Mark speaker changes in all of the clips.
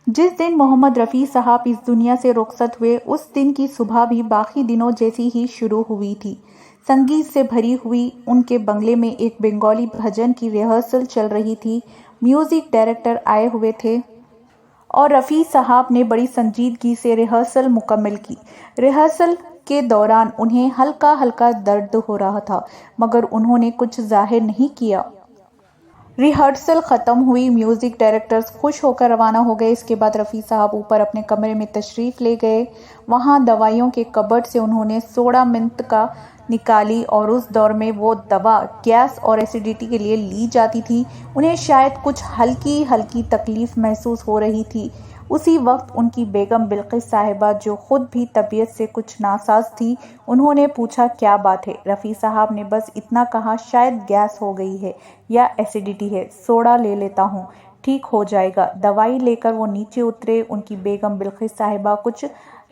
Speaker 1: जिस दिन मोहम्मद रफ़ी साहब इस दुनिया से रुखसत हुए, उस दिन की सुबह भी बाकी दिनों जैसी ही शुरू हुई थी। संगीत से भरी हुई उनके बंगले में एक बंगाली भजन की रिहर्सल चल रही थी। म्यूजिक डायरेक्टर आए हुए थे और रफ़ी साहब ने बड़ी संजीदगी से रिहर्सल मुकम्मल की। रिहर्सल के दौरान उन्हें हल्का हल्का दर्द हो रहा था, मगर उन्होंने कुछ जाहिर नहीं किया। रिहर्सल ख़त्म हुई, म्यूज़िक डायरेक्टर्स खुश होकर रवाना हो गए। इसके बाद रफ़ी साहब ऊपर अपने कमरे में तशरीफ़ ले गए। वहाँ दवाइयों के कबर्ड से उन्होंने सोडा मिंट का निकाली और उस दौर में वो दवा गैस और एसिडिटी के लिए ली जाती थी। उन्हें शायद कुछ हल्की हल्की तकलीफ़ महसूस हो रही थी। उसी वक्त उनकी बेगम बिल्किस साहिबा, जो खुद भी तबीयत से कुछ नासाज थी, उन्होंने पूछा, क्या बात है? रफ़ी साहब ने बस इतना कहा, शायद गैस हो गई है या एसिडिटी है, सोडा ले लेता हूँ, ठीक हो जाएगा। दवाई लेकर वो नीचे उतरे। उनकी बेगम बिल्किस साहिबा, कुछ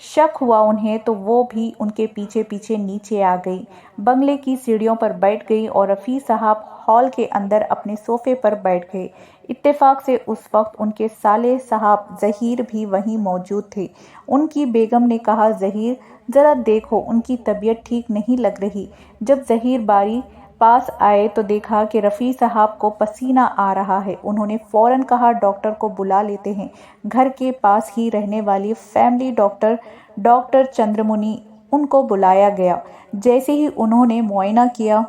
Speaker 1: शक हुआ उन्हें तो वो भी उनके पीछे पीछे नीचे आ गई, बंगले की सीढ़ियों पर बैठ गई और रफ़ी साहब हॉल के अंदर अपने सोफे पर बैठ गए। इत्तेफाक से उस वक्त उनके साले साहब ज़हीर भी वहीं मौजूद थे। उनकी बेगम ने कहा, ज़हीर ज़रा देखो, उनकी तबीयत ठीक नहीं लग रही। जब ज़हीर बारी पास आए तो देखा कि रफ़ी साहब को पसीना आ रहा है। उन्होंने फ़ौरन कहा, डॉक्टर को बुला लेते हैं। घर के पास ही रहने वाली फैमिली डॉक्टर डॉक्टर चंद्रमुनि, उनको बुलाया गया। जैसे ही उन्होंने मुआयना किया,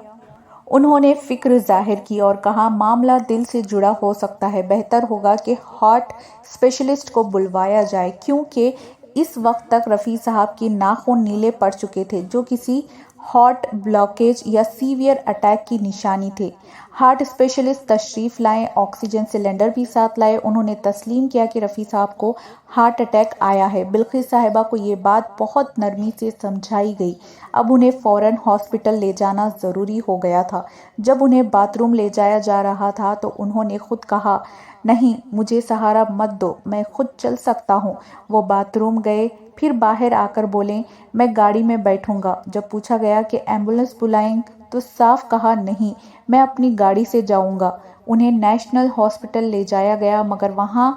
Speaker 1: उन्होंने फ़िक्र ज़ाहिर की और कहा, मामला दिल से जुड़ा हो सकता है, बेहतर होगा कि हार्ट स्पेशलिस्ट को बुलवाया जाए, क्योंकि इस वक्त तक रफ़ी साहब के नाखून नीले पड़ चुके थे, जो किसी हार्ट ब्लॉकेज या सीवियर अटैक की निशानी थे। हार्ट स्पेशलिस्ट तशरीफ़ लाए, ऑक्सीजन सिलेंडर भी साथ लाए। उन्होंने तस्लीम किया कि रफ़ी साहब को हार्ट अटैक आया है। बिल्किस साहिबा को ये बात बहुत नरमी से समझाई गई। अब उन्हें फ़ौरन हॉस्पिटल ले जाना ज़रूरी हो गया था। जब उन्हें बाथरूम ले जाया जा रहा था तो उन्होंने खुद कहा, नहीं, मुझे सहारा मत दो, मैं खुद चल सकता हूँ। वो बाथरूम गए, फिर बाहर आकर बोले, मैं गाड़ी में बैठूंगा। जब पूछा गया कि एम्बुलेंस बुलाएं तो साफ कहा, नहीं, मैं अपनी गाड़ी से जाऊंगा। उन्हें नेशनल हॉस्पिटल ले जाया गया, मगर वहाँ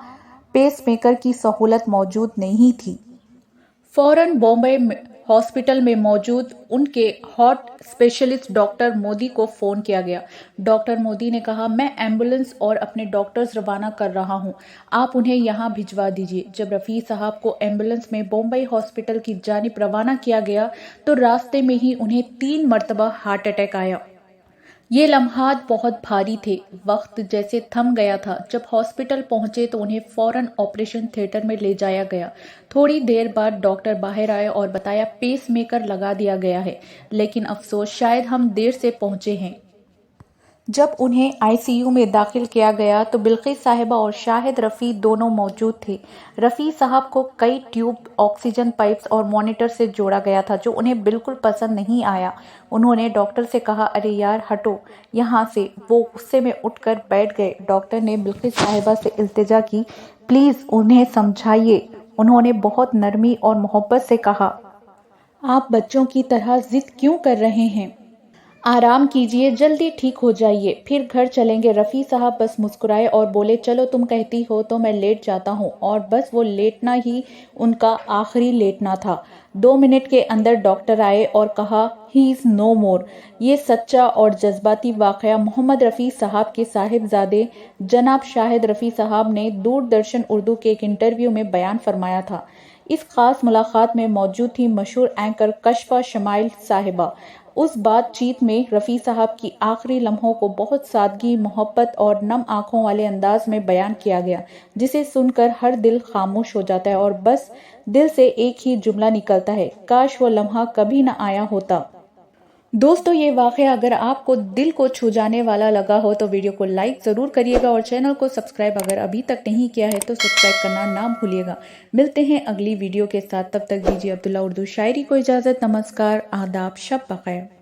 Speaker 1: पेसमेकर की सहूलत मौजूद नहीं थी। फौरन बॉम्बे हॉस्पिटल में मौजूद उनके हार्ट स्पेशलिस्ट डॉक्टर मोदी को फ़ोन किया गया। डॉक्टर मोदी ने कहा, मैं एम्बुलेंस और अपने डॉक्टर्स रवाना कर रहा हूं, आप उन्हें यहां भिजवा दीजिए। जब रफ़ी साहब को एम्बुलेंस में बॉम्बे हॉस्पिटल की जानिब रवाना किया गया तो रास्ते में ही उन्हें 3 मरतबा हार्ट अटैक आया। ये लम्हात बहुत भारी थे, वक्त जैसे थम गया था। जब हॉस्पिटल पहुंचे तो उन्हें फौरन ऑपरेशन थिएटर में ले जाया गया। थोड़ी देर बाद डॉक्टर बाहर आए और बताया, पेस मेकर लगा दिया गया है, लेकिन अफसोस, शायद हम देर से पहुंचे हैं। जब उन्हें आईसीयू में दाखिल किया गया तो बिल्किस साहिबा और शाहिद रफ़ी दोनों मौजूद थे। रफ़ी साहब को कई ट्यूब, ऑक्सीजन पाइप्स और मॉनिटर से जोड़ा गया था, जो उन्हें बिल्कुल पसंद नहीं आया। उन्होंने डॉक्टर से कहा, अरे यार, हटो यहाँ से। वो गुस्से में उठकर बैठ गए। डॉक्टर ने बिल्किस साहिबा से इल्तिजा की, प्लीज़ उन्हें समझाइए। उन्होंने बहुत नरमी और मोहब्बत से कहा, आप बच्चों की तरह जिद क्यों कर रहे हैं? आराम कीजिए, जल्दी ठीक हो जाइए, फिर घर चलेंगे। रफ़ी साहब बस मुस्कुराए और बोले, चलो तुम कहती हो तो मैं लेट जाता हूँ। और बस वो लेटना ही उनका आखिरी लेटना था। 2 मिनट के अंदर डॉक्टर आए और कहा, ही इज़ नो मोर। ये सच्चा और जज्बाती वाक़या मोहम्मद रफ़ी साहब के साहिबजादे जनाब शाहिद रफ़ी साहब ने दूरदर्शन उर्दू के एक इंटरव्यू में बयान फरमाया था। इस खास मुलाकात में मौजूद थी मशहूर एंकर कशफा शमाइल साहिबा। उस बातचीत में रफ़ी साहब की आखिरी लम्हों को बहुत सादगी, मोहब्बत और नम आंखों वाले अंदाज में बयान किया गया, जिसे सुनकर हर दिल खामोश हो जाता है और बस दिल से एक ही जुमला निकलता है, काश वो लम्हा कभी न आया होता। दोस्तों, ये वाक़या अगर आपको दिल को छू जाने वाला लगा हो तो वीडियो को लाइक ज़रूर करिएगा और चैनल को सब्सक्राइब अगर अभी तक नहीं किया है तो सब्सक्राइब करना ना भूलिएगा। मिलते हैं अगली वीडियो के साथ, तब तक दीजिए अब्दुल्ला उर्दू शायरी को इजाज़त। नमस्कार, आदाब, शब बख़ैर।